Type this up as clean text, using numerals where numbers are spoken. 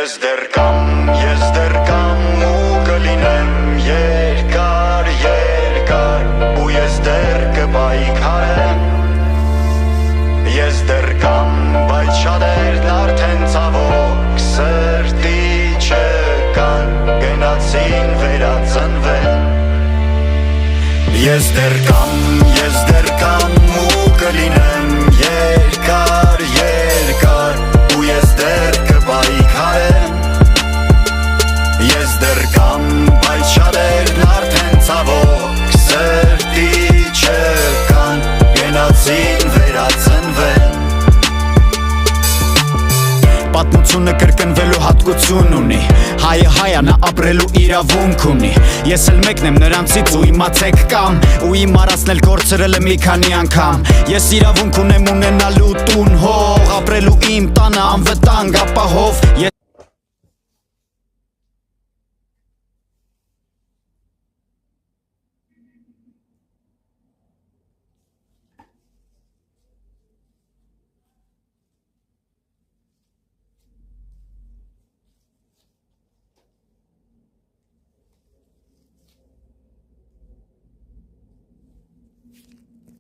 Ես դեռ կամ ու կլինեմ երկար, երկար ու ես դեռ կպայքարեմ Ես դեռ կամ, բայց շատերն արդեն ցավոք սրտի չկան Գնացին վերածնվել Ես դեռ կամ ու կլինեմ երկար, երկար ու ես դեռ կպայքարեմ Ես դեռ կամ, բայց շատերն արդեն ցավոք սրտի չկան Գնացին վերածնվել Պատմությունը կրկնվելու հատկություն ունի Հայը հայա նա ապրելու իրավունք ունի Ես էլ մեկն եմ նրանցից ու իմացեք կամ Ու իմ արածնել կորցրել եմ մի քանի անգամ Ես իրավունք ունեմ ունենալու տուն հող Ապրելու իմ տանը անվտանգ ապահով